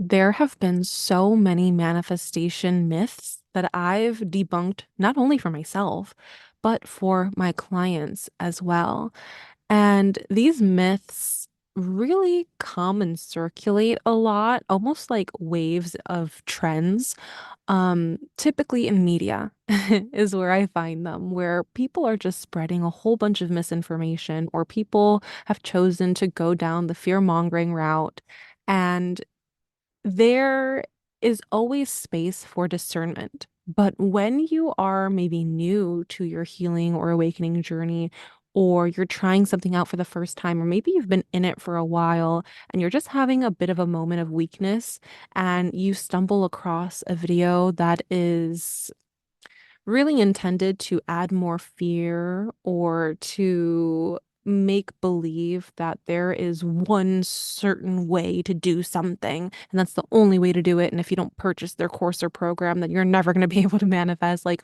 There have been so many manifestation myths that I've debunked, not only for myself, but for my clients as well. And these myths really come and circulate a lot, almost like waves of trends. Typically in media is where I find them, where people are just spreading a whole bunch of misinformation, or people have chosen to go down the fear-mongering route. And there is always space for discernment. But when you are maybe new to your healing or awakening journey, or you're trying something out for the first time, or maybe you've been in it for a while and you're just having a bit of a moment of weakness, and you stumble across a video that is really intended to add more fear or to make believe that there is one certain way to do something and that's the only way to do it. And if you don't purchase their course or program, then you're never going to be able to manifest. Like,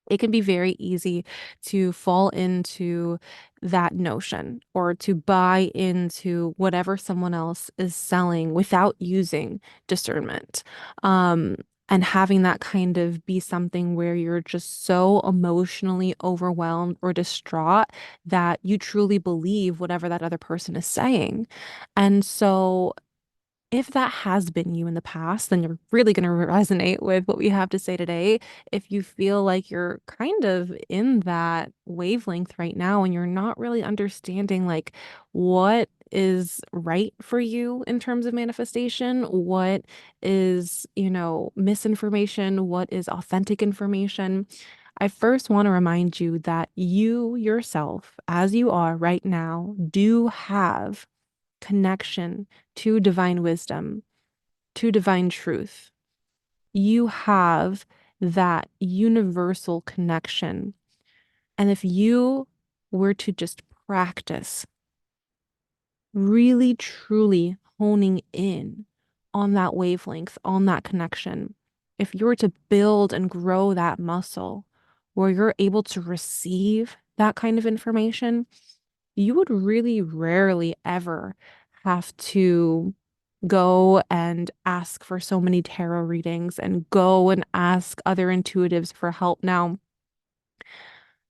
it can be very easy to fall into that notion or to buy into whatever someone else is selling without using discernment. Um, and having that kind of be something where you're just so emotionally overwhelmed or distraught that you truly believe whatever that other person is saying. And so if that has been you in the past, then you're really going to resonate with what we have to say today. If you feel like you're kind of in that wavelength right now and you're not really understanding like what is right for you in terms of manifestation, what is, misinformation, what is authentic information, I first want to remind you that you yourself, as you are right now, do have connection to divine wisdom, to divine truth. You have that universal connection. And if you were to just practice really, truly honing in on that wavelength, on that connection, if you were to build and grow that muscle where you're able to receive that kind of information, you would really rarely ever have to go and ask for so many tarot readings and go and ask other intuitives for help. Now,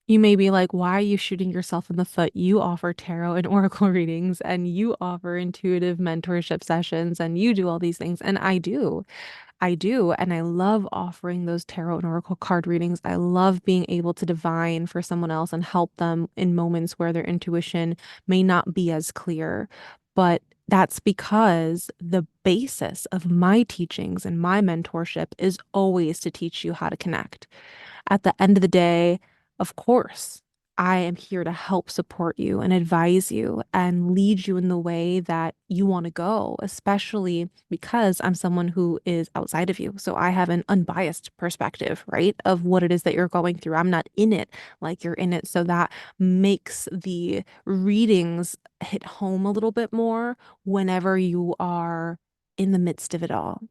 you may be like, why are you shooting yourself in the foot? You offer tarot and oracle readings, and you offer intuitive mentorship sessions, and you do all these things. And I do. I do. And I love offering those tarot and oracle card readings. I love being able to divine for someone else and help them in moments where their intuition may not be as clear. But that's because the basis of my teachings and my mentorship is always to teach you how to connect. At the end of the day, of course, I am here to help support you and advise you and lead you in the way that you want to go, especially because I'm someone who is outside of you. So I have an unbiased perspective, right, of what it is that you're going through. I'm not in it like you're in it. So that makes the readings hit home a little bit more whenever you are in the midst of it all.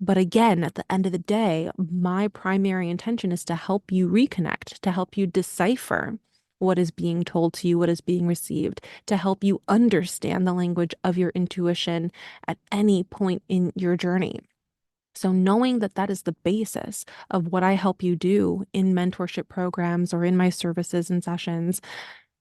But again, at the end of the day, my primary intention is to help you reconnect, to help you decipher what is being told to you, what is being received, to help you understand the language of your intuition at any point in your journey. So, knowing that that is the basis of what I help you do in mentorship programs or in my services and sessions,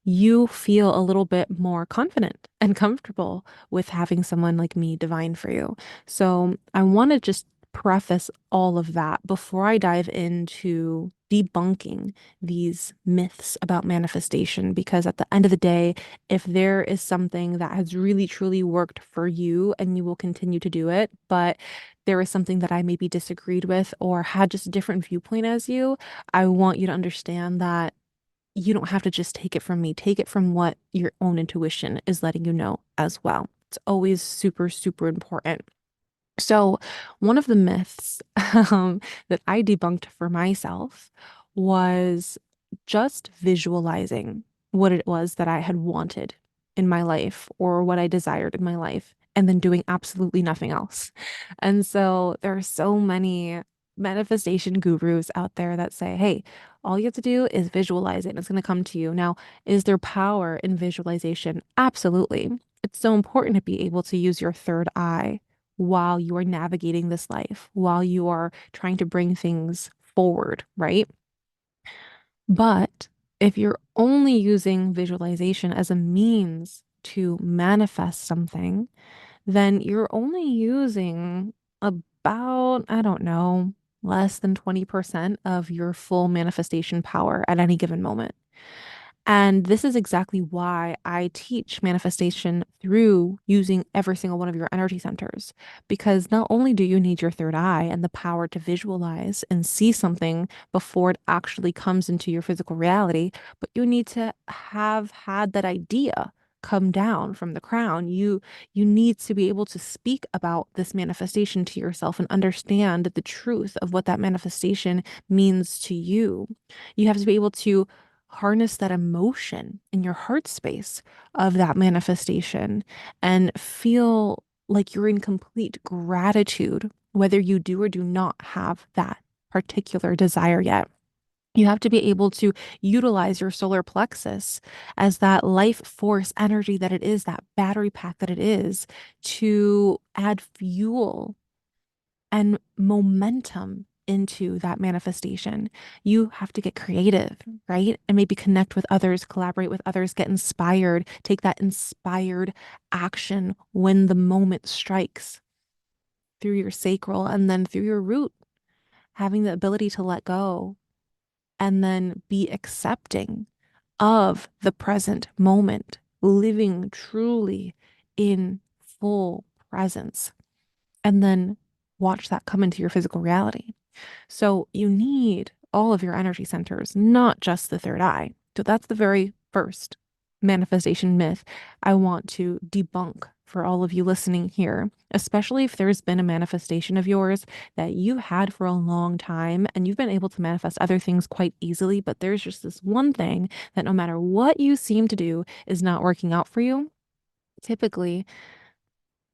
you feel a little bit more confident and comfortable with having someone like me divine for you. So I want to just preface all of that before I dive into debunking these myths about manifestation, because at the end of the day, if there is something that has really truly worked for you and you will continue to do it, but there is something that I maybe disagreed with or had just a different viewpoint as you, I want you to understand that you don't have to just take it from me. Take it from what your own intuition is letting you know as well. It's always super, super important. So, one of the myths that I debunked for myself was just visualizing what it was that I had wanted in my life or what I desired in my life, and then doing absolutely nothing else. And so, there are so many manifestation gurus out there that say, hey, all you have to do is visualize it and it's going to come to you. Now, is there power in visualization? Absolutely. It's so important to be able to use your third eye while you are navigating this life, while you are trying to bring things forward, right? But if you're only using visualization as a means to manifest something, then you're only using about, I don't know, less than 20% of your full manifestation power at any given moment. And this is exactly why I teach manifestation through using every single one of your energy centers. Because not only do you need your third eye and the power to visualize and see something before it actually comes into your physical reality, but you need to have had that idea come down from the crown. You need to be able to speak about this manifestation to yourself and understand the truth of what that manifestation means to you. You have to be able to harness that emotion in your heart space of that manifestation and feel like you're in complete gratitude, whether you do or do not have that particular desire yet. You have to be able to utilize your solar plexus as that life force energy that it is, that battery pack that it is, to add fuel and momentum into that manifestation. You have to get creative, right? And maybe connect with others, collaborate with others, get inspired, take that inspired action when the moment strikes through your sacral and then through your root, having the ability to let go and then be accepting of the present moment, living truly in full presence, and then watch that come into your physical reality. So you need all of your energy centers, not just the third eye. So that's the very first manifestation myth I want to debunk for all of you listening here, especially if there's been a manifestation of yours that you had for a long time and you've been able to manifest other things quite easily, but there's just this one thing that no matter what you seem to do is not working out for you. Typically,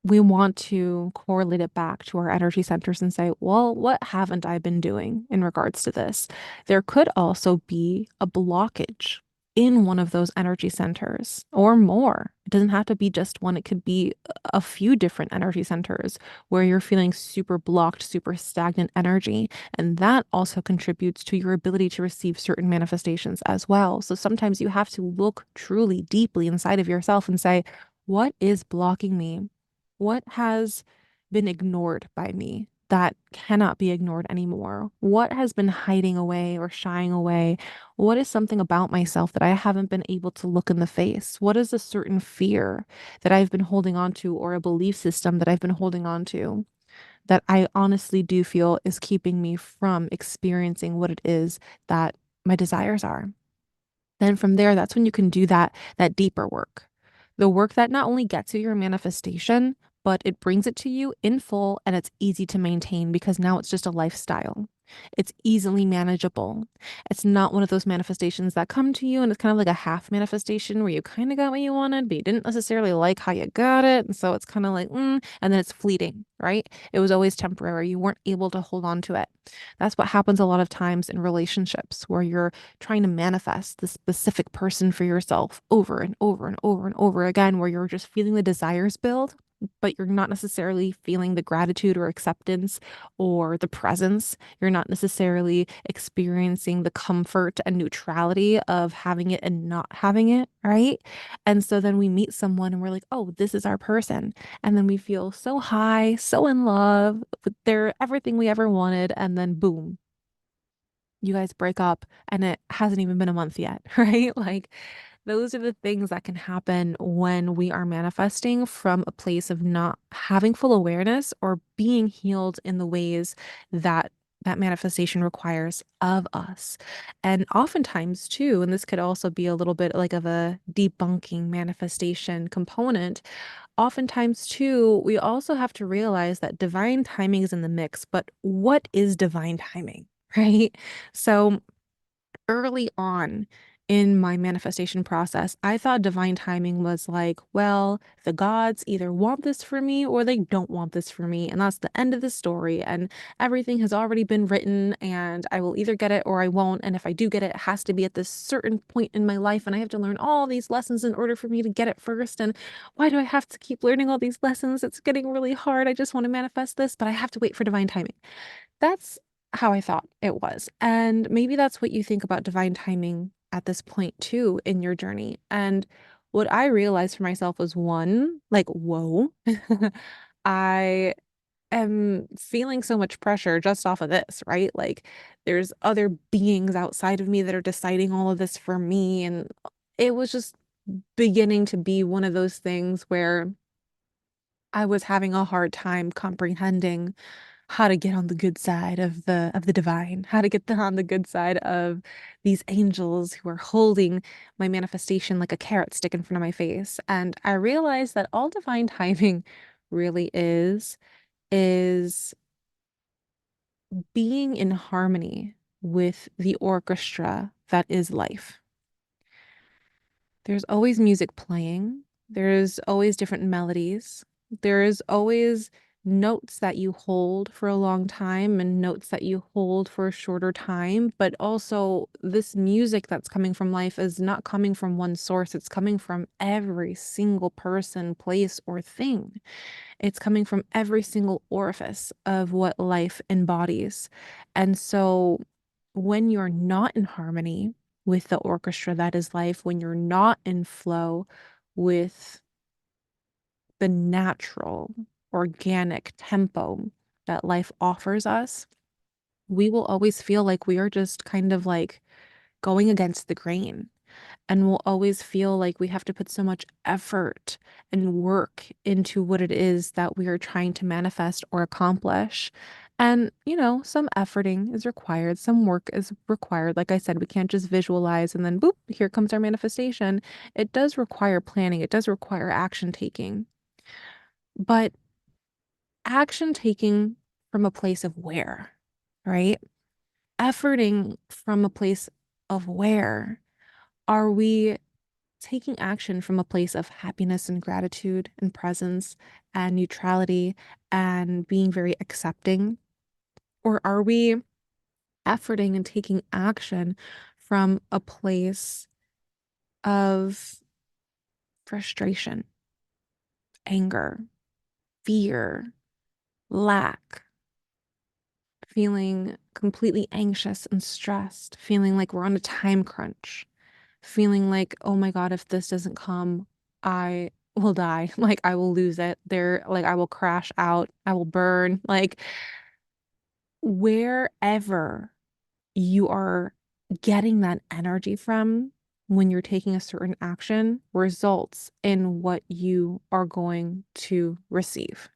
we want to correlate it back to our energy centers and say, well, what haven't I been doing in regards to this? There could also be a blockage in one of those energy centers or more. It doesn't have to be just one, it could be a few different energy centers where you're feeling super blocked, super stagnant energy. And that also contributes to your ability to receive certain manifestations as well. So sometimes you have to look truly deeply inside of yourself and say, what is blocking me? What has been ignored by me that cannot be ignored anymore? What has been hiding away or shying away? What is something about myself that I haven't been able to look in the face? What is a certain fear that I've been holding on to or a belief system that I've been holding on to that I honestly do feel is keeping me from experiencing what it is that my desires are? Then from there, that's when you can do that deeper work. The work that not only gets you your manifestation, but it brings it to you in full and it's easy to maintain because now it's just a lifestyle. It's easily manageable. It's not one of those manifestations that come to you and it's kind of like a half manifestation where you kind of got what you wanted, but you didn't necessarily like how you got it. And so it's kind of like, and then it's fleeting, right? It was always temporary. You weren't able to hold on to it. That's what happens a lot of times in relationships where you're trying to manifest the specific person for yourself over and over and over and over again, where you're just feeling the desires build, but you're not necessarily feeling the gratitude or acceptance or the presence. You're not necessarily experiencing the comfort and neutrality of having it and not having it, right? And so then we meet someone and we're like, oh, this is our person. And then we feel so high, so in love with their everything we ever wanted. And then boom, you guys break up and it hasn't even been a month yet, right? Like those are the things that can happen when we are manifesting from a place of not having full awareness or being healed in the ways that that manifestation requires of us. And oftentimes, too, and this could also be a little bit like of a debunking manifestation component, oftentimes, too, we also have to realize that divine timing is in the mix. But what is divine timing, right? So, early on in my manifestation process. I thought divine timing was like, well, the gods either want this for me or they don't want this for me. And that's the end of the story. And everything has already been written, and I will either get it or I won't. And if I do get it, it has to be at this certain point in my life. And I have to learn all these lessons in order for me to get it first. And why do I have to keep learning all these lessons? It's getting really hard. I just want to manifest this, but I have to wait for divine timing. That's how I thought it was. And maybe that's what you think about divine timing at this point too in your journey. And what I realized for myself was one, like, whoa, I am feeling so much pressure just off of this, right? Like, there's other beings outside of me that are deciding all of this for me. And it was just beginning to be one of those things where I was having a hard time comprehending how to get on the good side of the divine, how to on the good side of these angels who are holding my manifestation like a carrot stick in front of my face. And I realized that all divine timing really is being in harmony with the orchestra that is life. There's always music playing. There's always different melodies. There is always notes that you hold for a long time and notes that you hold for a shorter time. But also, this music that's coming from life is not coming from one source. It's coming from every single person, place, or thing. It's coming from every single orifice of what life embodies. And so when you're not in harmony with the orchestra that is life, when you're not in flow with the natural, organic tempo that life offers us, we will always feel like we are just kind of like going against the grain. And we'll always feel like we have to put so much effort and work into what it is that we are trying to manifest or accomplish. And, some efforting is required, some work is required. Like I said, we can't just visualize and then boop, here comes our manifestation. It does require planning, it does require action taking. But action taking from a place of where, right? Efforting from a place of where. Are we taking action from a place of happiness and gratitude and presence and neutrality and being very accepting? Or are we efforting and taking action from a place of frustration, anger, fear, lack, feeling completely anxious and stressed, feeling like we're on a time crunch, feeling like, oh my God, if this doesn't come, I will die. Like, I will lose it. Like, I will crash out. I will burn. Like, wherever you are getting that energy from when you're taking a certain action results in what you are going to receive.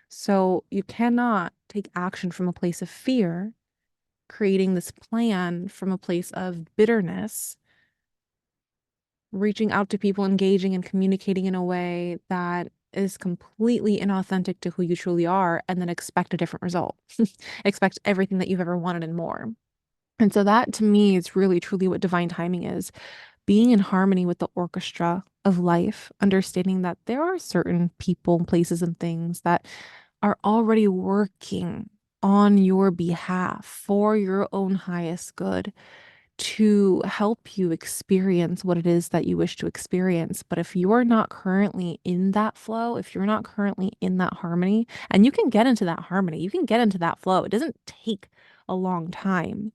So you cannot take action from a place of fear, creating this plan from a place of bitterness, reaching out to people, engaging and communicating in a way that is completely inauthentic to who you truly are, and then expect a different result. Expect everything that you've ever wanted and more. And so that to me is really truly what divine timing is. Being in harmony with the orchestra of life, understanding that there are certain people, places, and things that are already working on your behalf for your own highest good to help you experience what it is that you wish to experience. But if you're not currently in that flow, if you're not currently in that harmony, and you can get into that harmony, you can get into that flow. It doesn't take a long time,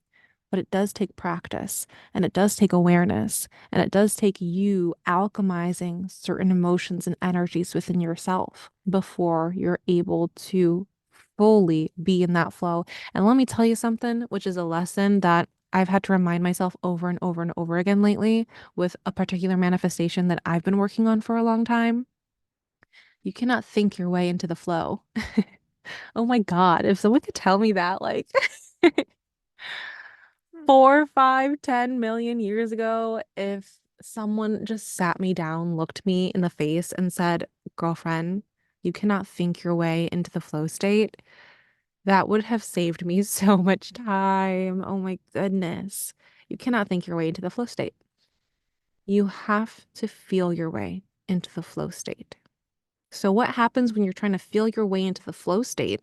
but it does take practice, and it does take awareness, and it does take you alchemizing certain emotions and energies within yourself before you're able to fully be in that flow. And let me tell you something, which is a lesson that I've had to remind myself over and over and over again lately with a particular manifestation that I've been working on for a long time. You cannot think your way into the flow. Oh my God, if someone could tell me that, like 4, 5, 10 million years ago, if someone just sat me down, looked me in the face, and said, girlfriend, you cannot think your way into the flow state, that would have saved me so much time. Oh my goodness. You cannot think your way into the flow state. You have to feel your way into the flow state. So what happens when you're trying to feel your way into the flow state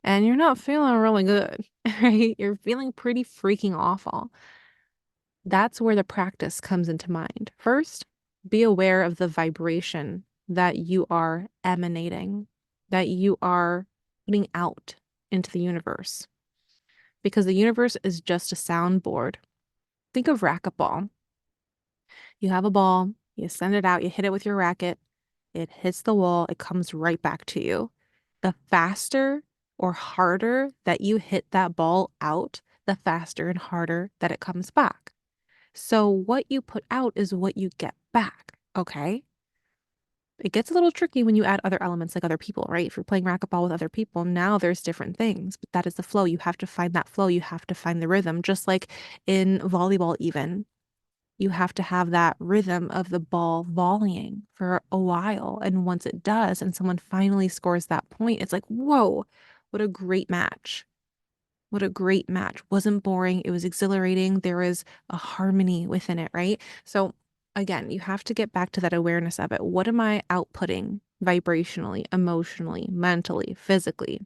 and you're not feeling really good, right? You're feeling pretty freaking awful. That's where the practice comes into mind. First, be aware of the vibration that you are emanating, that you are putting out into the universe, because the universe is just a soundboard. Think of racquetball. You have a ball, you send it out, you hit it with your racket, it hits the wall, it comes right back to you. The faster or harder that you hit that ball out, the faster and harder that it comes back. So what you put out is what you get back, okay? It gets a little tricky when you add other elements like other people, right? If you're playing racquetball with other people, now there's different things, but that is the flow. You have to find that flow. You have to find the rhythm, just like in volleyball, even. You have to have that rhythm of the ball volleying for a while. And once it does, and someone finally scores that point, it's like, whoa, what a great match. What a great match. Wasn't boring. It was exhilarating. There was a harmony within it, right? So again, you have to get back to that awareness of it. What am I outputting vibrationally, emotionally, mentally, physically?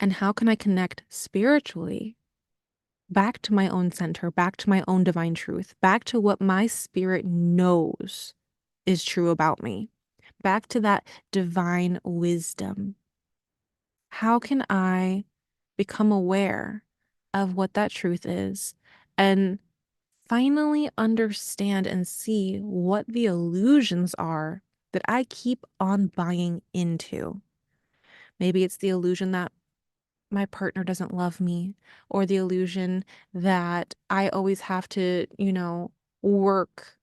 And how can I connect spiritually back to my own center, back to my own divine truth, back to what my spirit knows is true about me, back to that divine wisdom? How can I become aware of what that truth is and finally understand and see what the illusions are that I keep on buying into? Maybe it's the illusion that my partner doesn't love me, or the illusion that I always have to, work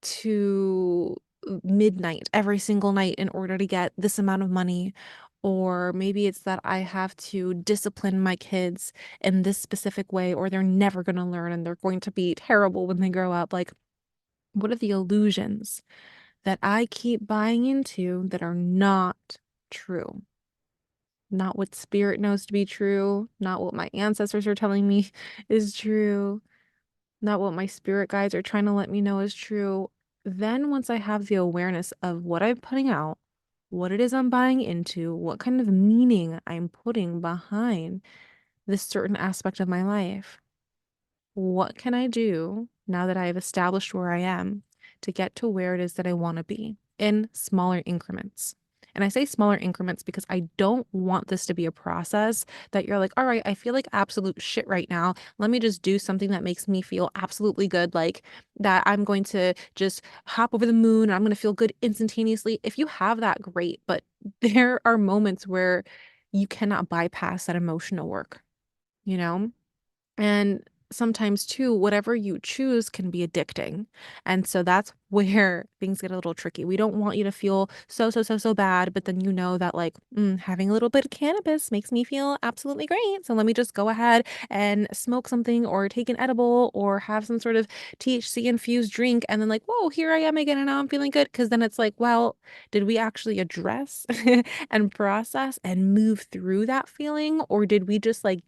to midnight every single night in order to get this amount of money. Or maybe it's that I have to discipline my kids in this specific way, or they're never going to learn and they're going to be terrible when they grow up. Like, what are the illusions that I keep buying into that are not true? Not what spirit knows to be true, not what my ancestors are telling me is true, not what my spirit guides are trying to let me know is true. Then once I have the awareness of what I'm putting out, what it is I'm buying into, what kind of meaning I'm putting behind this certain aspect of my life, what can I do now that I've established where I am to get to where it is that I want to be in smaller increments? And I say smaller increments because I don't want this to be a process that you're like, all right, I feel like absolute shit right now. Let me just do something that makes me feel absolutely good. Like that I'm going to just hop over the moon and I'm going to feel good instantaneously. If you have that, great. But there are moments where you cannot bypass that emotional work, you know? And sometimes too, whatever you choose can be addicting. And so that's where things get a little tricky. We don't want you to feel so bad, but then you know that like having a little bit of cannabis makes me feel absolutely great. So let me just go ahead and smoke something or take an edible or have some sort of THC infused drink. And then like, whoa, here I am again. And now I'm feeling good. Cause then it's like, well, did we actually address and process and move through that feeling? Or did we just like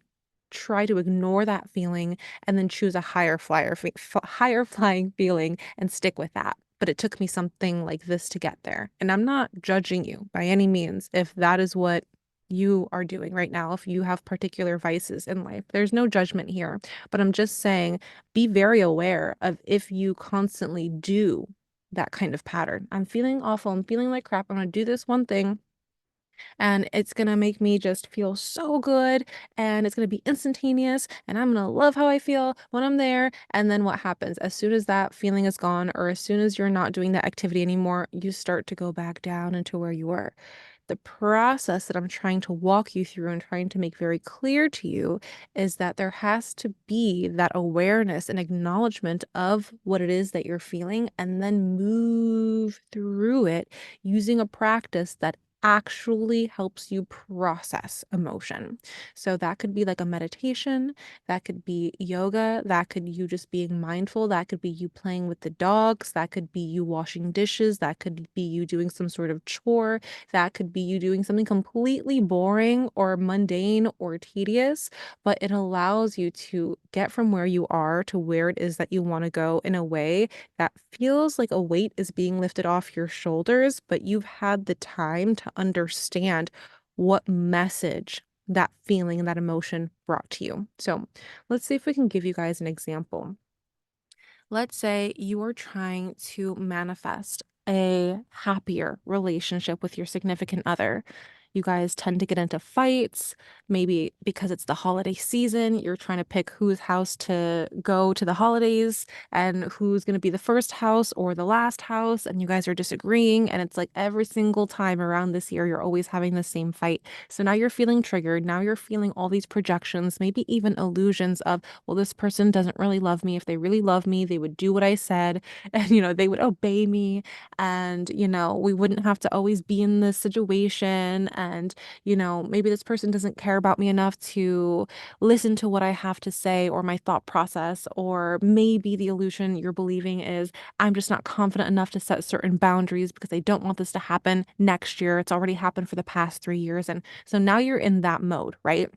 try to ignore that feeling and then choose a higher flying feeling and stick with that? But it took me something like this to get there. And I'm not judging you by any means if that is what you are doing right now, if you have particular vices in life. There's no judgment here. But I'm just saying, be very aware of if you constantly do that kind of pattern. I'm feeling awful. I'm feeling like crap. I'm going to do this one thing and it's gonna make me just feel so good and it's gonna be instantaneous and I'm gonna love how I feel when I'm there. And then what happens? As soon as that feeling is gone or as soon as you're not doing that activity anymore, you start to go back down into where you were. The process that I'm trying to walk you through and trying to make very clear to you is that there has to be that awareness and acknowledgement of what it is that you're feeling and then move through it using a practice that actually helps you process emotion. So that could be like a meditation, that could be yoga, that could you just being mindful, that could be you playing with the dogs, that could be you washing dishes, that could be you doing some sort of chore, that could be you doing something completely boring or mundane or tedious, but it allows you to get from where you are to where it is that you want to go in a way that feels like a weight is being lifted off your shoulders, but you've had the time to understand what message that feeling and that emotion brought to you. So let's see if we can give you guys an example. Let's say you are trying to manifest a happier relationship with your significant other. You guys tend to get into fights, maybe because it's the holiday season, you're trying to pick whose house to go to the holidays and who's going to be the first house or the last house, and you guys are disagreeing. And it's like every single time around this year, you're always having the same fight. So now you're feeling triggered. Now you're feeling all these projections, maybe even illusions of, well, this person doesn't really love me. If they really love me, they would do what I said and, they would obey me. And, we wouldn't have to always be in this situation. And, maybe this person doesn't care about me enough to listen to what I have to say or my thought process. Or maybe the illusion you're believing is I'm just not confident enough to set certain boundaries because I don't want this to happen next year. It's already happened for the past 3 years. And so now you're in that mode, right?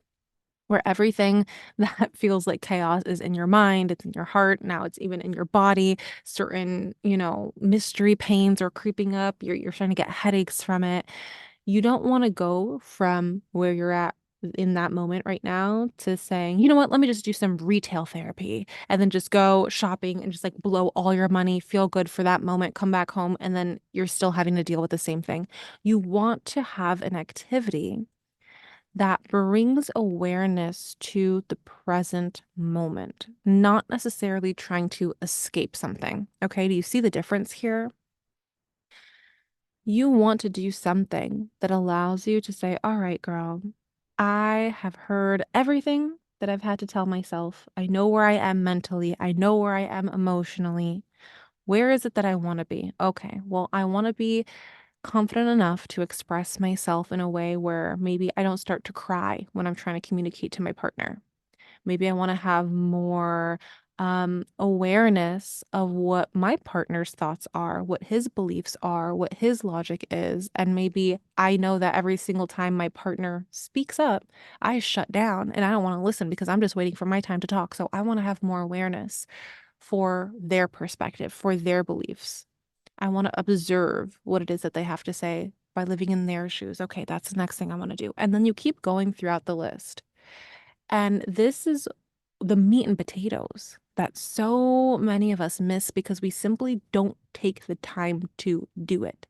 Where everything that feels like chaos is in your mind, it's in your heart, now it's even in your body. Certain, mystery pains are creeping up. You're starting to get headaches from it. You don't want to go from where you're at in that moment right now to saying, you know what, let me just do some retail therapy and then just go shopping and just like blow all your money, feel good for that moment, come back home, and then you're still having to deal with the same thing. You want to have an activity that brings awareness to the present moment, not necessarily trying to escape something. Okay, do you see the difference here? You want to do something that allows you to say, all right, girl, I have heard everything that I've had to tell myself. I know where I am mentally, I know where I am emotionally. Where is it that I want to be? Okay, well, I want to be confident enough to express myself in a way where maybe I don't start to cry when I'm trying to communicate to my partner. Maybe I want to have more awareness of what my partner's thoughts are, what his beliefs are, what his logic is. And maybe I know that every single time my partner speaks up, I shut down and I don't want to listen because I'm just waiting for my time to talk. So I want to have more awareness for their perspective, for their beliefs. I want to observe what it is that they have to say by living in their shoes. Okay, that's the next thing I want to do. And then you keep going throughout the list. And this is the meat and potatoes that so many of us miss because we simply don't take the time to do it.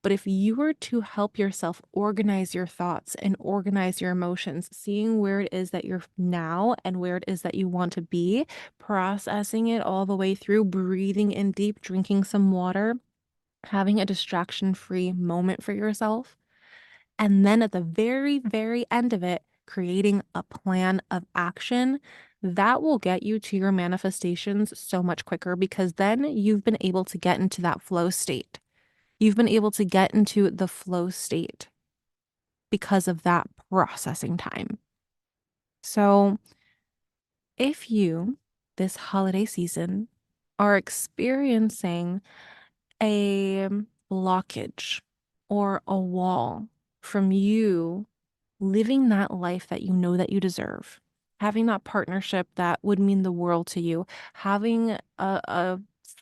But if you were to help yourself organize your thoughts and organize your emotions, seeing where it is that you're now and where it is that you want to be, processing it all the way through, breathing in deep, drinking some water, having a distraction-free moment for yourself, and then at the very, very end of it, creating a plan of action that will get you to your manifestations so much quicker because then you've been able to get into that flow state. You've been able to get into the flow state because of that processing time. So, if you, this holiday season, are experiencing a blockage or a wall from you living that life that you know that you deserve, having that partnership that would mean the world to you, having a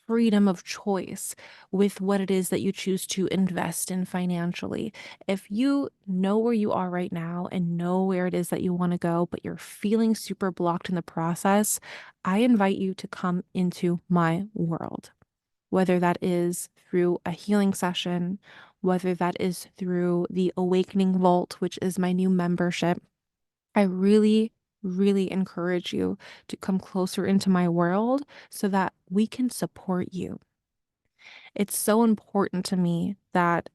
freedom of choice with what it is that you choose to invest in financially. If you know where you are right now and know where it is that you want to go, but you're feeling super blocked in the process, I invite you to come into my world, whether that is through a healing session, whether that is through the Awakening Vault, which is my new membership. I really, really encourage you to come closer into my world so that we can support you. It's so important to me that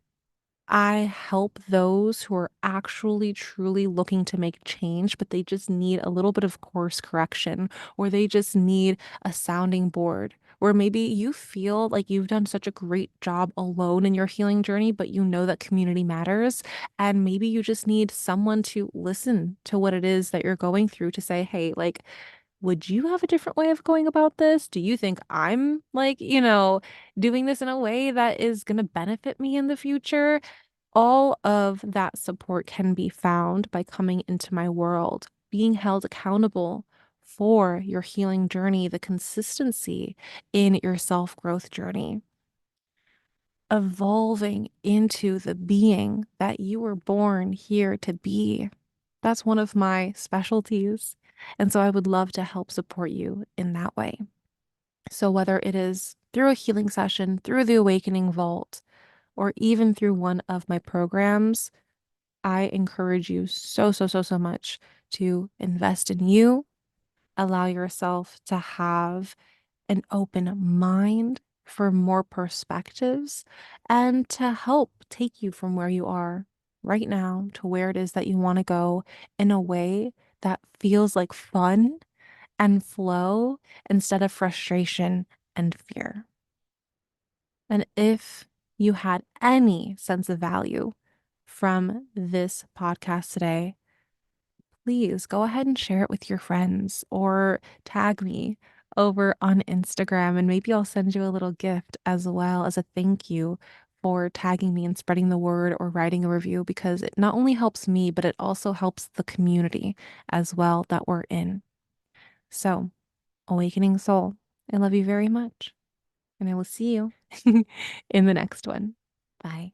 I help those who are actually truly looking to make change, but they just need a little bit of course correction, or they just need a sounding board, Or maybe you feel like you've done such a great job alone in your healing journey, but you know that community matters. And maybe you just need someone to listen to what it is that you're going through to say, hey, like, would you have a different way of going about this? Do you think I'm like, doing this in a way that is going to benefit me in the future? All of that support can be found by coming into my world, being held accountable for your healing journey, the consistency in your self growth journey, evolving into the being that you were born here to be. That's one of my specialties. And so I would love to help support you in that way. So, whether it is through a healing session, through the Awakening Vault, or even through one of my programs, I encourage you so, so, so, so much to invest in you, allow yourself to have an open mind for more perspectives, and to help take you from where you are right now to where it is that you want to go in a way that feels like fun and flow instead of frustration and fear. And if you had any sense of value from this podcast today, please go ahead and share it with your friends or tag me over on Instagram. And maybe I'll send you a little gift as well as a thank you for tagging me and spreading the word or writing a review, because it not only helps me, but it also helps the community as well that we're in. So, Awakening Soul, I love you very much. And I will see you in the next one. Bye.